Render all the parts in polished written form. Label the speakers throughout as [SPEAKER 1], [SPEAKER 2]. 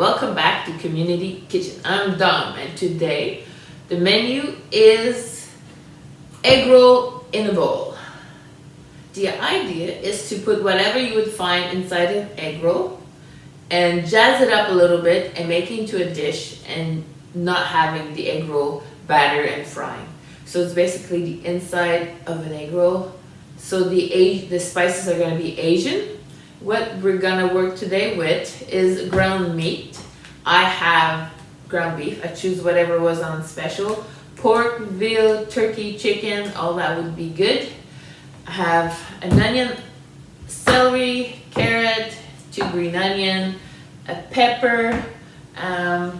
[SPEAKER 1] welcome back to Community Kitchen. I'm Dom, and today the menu is egg roll in a bowl. The idea is to put whatever you would find inside an egg roll and jazz it up a little bit and make it into a dish and not having the egg roll batter and frying. So it's basically the inside of an egg roll. So the spices are going to be Asian. What we're gonna work today with is ground meat. I have ground beef. I choose whatever was on special. Pork, veal, turkey, chicken, all that would be good. I have an onion, celery, carrot, 2 green onion, a pepper.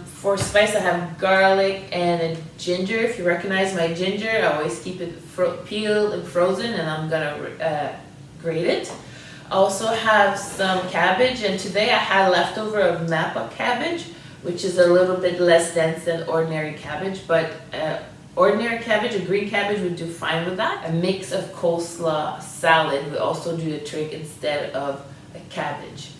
[SPEAKER 1] For spice I have garlic and a ginger. If you recognize my ginger, I always keep it peeled and frozen, and I'm gonna grate it. I also have some cabbage, and today I had leftover of Napa cabbage, which is a little bit less dense than ordinary cabbage, but ordinary cabbage or green cabbage would do fine with that. A mix of coleslaw salad would also do the trick instead of a cabbage.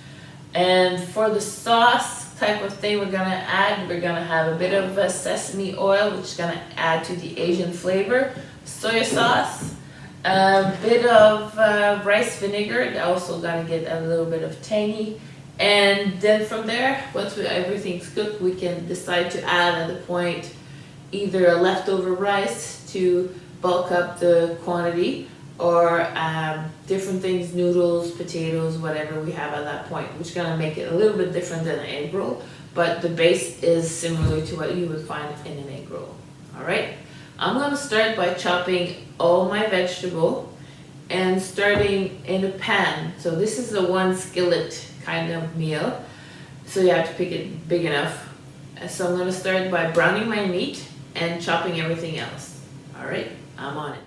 [SPEAKER 1] And for the sauce type of thing we're gonna have a bit of sesame oil, which is gonna add to the Asian flavor, soy sauce, a bit of rice vinegar, also gonna get a little bit of tangy, and then from there, once everything's cooked, we can decide to add at the point either a leftover rice to bulk up the quantity, or different things, noodles, potatoes, whatever we have at that point, which is gonna make it a little bit different than an egg roll, but the base is similar to what you would find in an egg roll. All right. I'm going to start by chopping all my vegetable and starting in a pan. So this is a 1 skillet kind of meal, so you have to pick it big enough. So I'm going to start by browning my meat and chopping everything else. All right, I'm on it.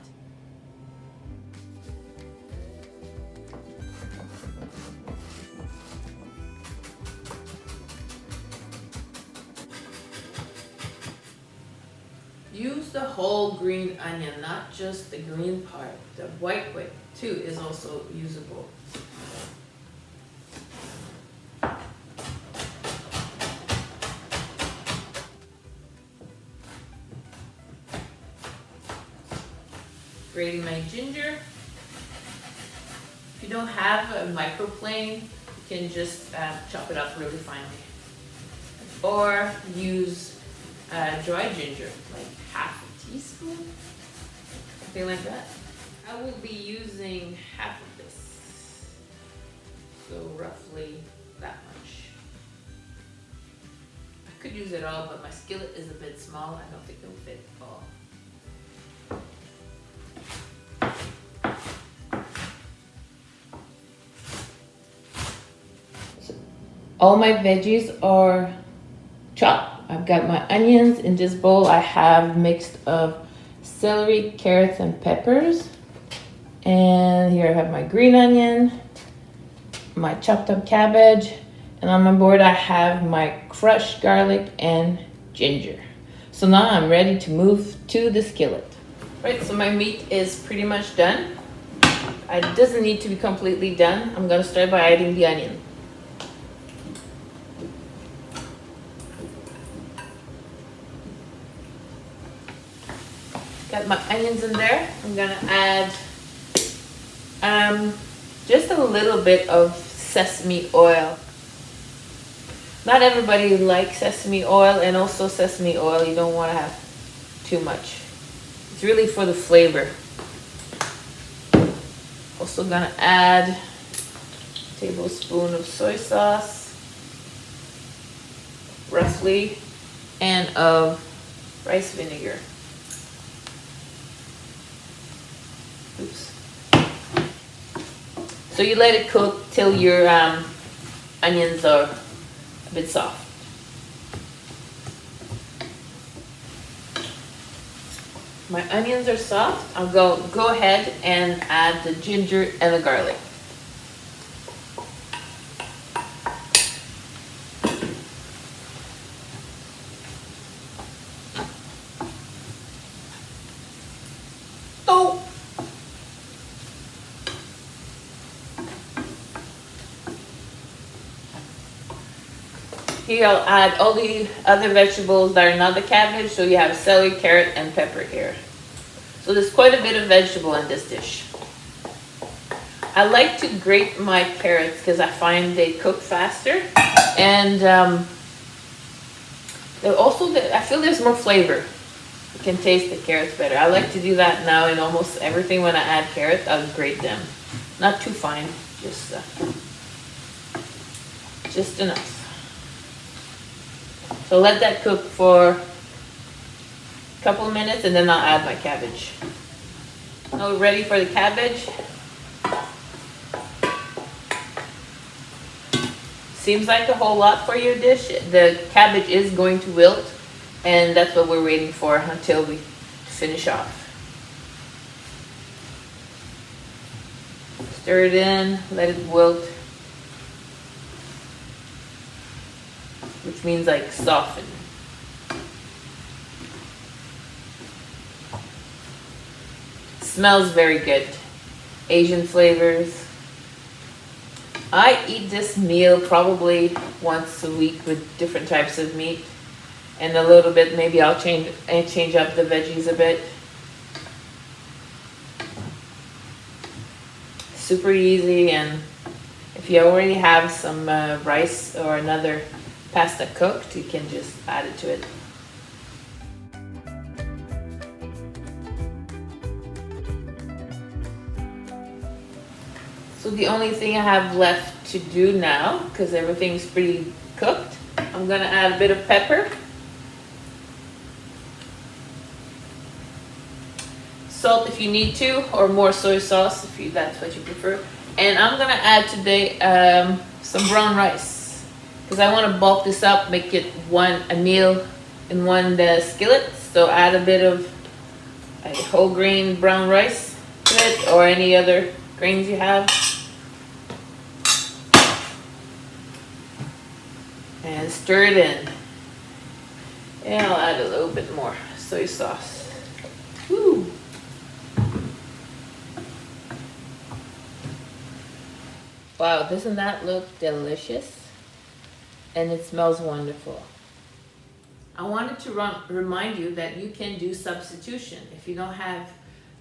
[SPEAKER 1] Use the whole green onion, not just the green part. The white too is also usable. Grating my ginger. If you don't have a microplane, you can just chop it up really finely. Or use dry ginger, like half a teaspoon, something like that. I will be using half of this, so roughly that much. I could use it all, but my skillet is a bit small. I don't think it'll fit all. All my veggies are chopped. I've got my onions in this bowl. I have mixed of celery, carrots, and peppers. And here I have my green onion, my chopped up cabbage, and on my board I have my crushed garlic and ginger. So now I'm ready to move to the skillet. Right, so my meat is pretty much done. It doesn't need to be completely done. I'm gonna start by adding the onion. Got my onions in there. I'm gonna add just a little bit of sesame oil. Not everybody likes sesame oil, and also sesame oil, you don't want to have too much. It's really for the flavor. Also gonna add a tablespoon of soy sauce, roughly, and of rice vinegar. Oops. So you let it cook till your onions are a bit soft. My onions are soft. I'll go ahead and add the ginger and the garlic. Oh! here I'll add all the other vegetables that are not the cabbage. So you have celery, carrot, and pepper here. So there's quite a bit of vegetable in this dish. I like to grate my carrots because I find they cook faster, and I feel there's more flavor. You can taste the carrots better. I like to do that now in almost everything. When I add carrots, I'll grate them. Not too fine, just enough. So let that cook for a couple of minutes, and then I'll add my cabbage. Now we're ready for the cabbage. Seems like a whole lot for your dish. The cabbage is going to wilt, and that's what we're waiting for until we finish off. Stir it in, let it wilt, which means like soften. Smells very good. Asian flavors. I eat this meal probably once a week with different types of meat, and a little bit, maybe I'll change up the veggies a bit. Super easy, and if you already have some rice or another pasta cooked, you can just add it to it. So the only thing I have left to do now, because everything's pretty cooked, I'm gonna add a bit of pepper, salt if you need to, or more soy sauce if that's what you prefer. And I'm gonna add today some brown rice, because I want to bulk this up, make it a meal in one skillet. So add a bit of whole grain brown rice to it, or any other grains you have. And stir it in. And I'll add a little bit more soy sauce. Woo! Wow, doesn't that look delicious? And it smells wonderful. I wanted to remind you that you can do substitution. If you don't have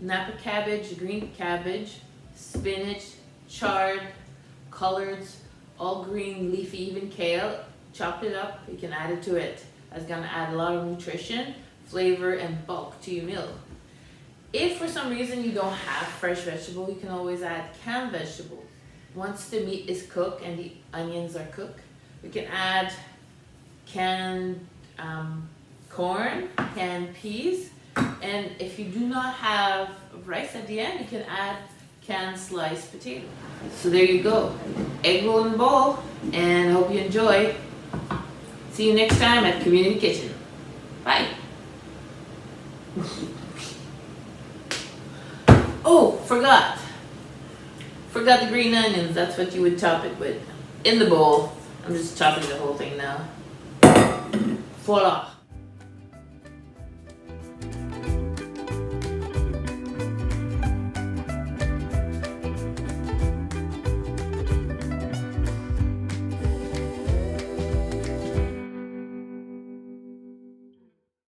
[SPEAKER 1] Napa cabbage, green cabbage, spinach, chard, collards, all green, leafy, even kale, chop it up, you can add it to it. That's gonna add a lot of nutrition, flavor, and bulk to your meal. If for some reason you don't have fresh vegetable, you can always add canned vegetable. Once the meat is cooked and the onions are cooked, we can add canned corn, canned peas, and if you do not have rice at the end, you can add canned sliced potato. So there you go, egg roll in a bowl, and I hope you enjoy. See you next time at Community Kitchen. Bye. Oh, forgot the green onions. That's what you would chop it with. In the bowl. I'm just chopping the whole thing now. Voila.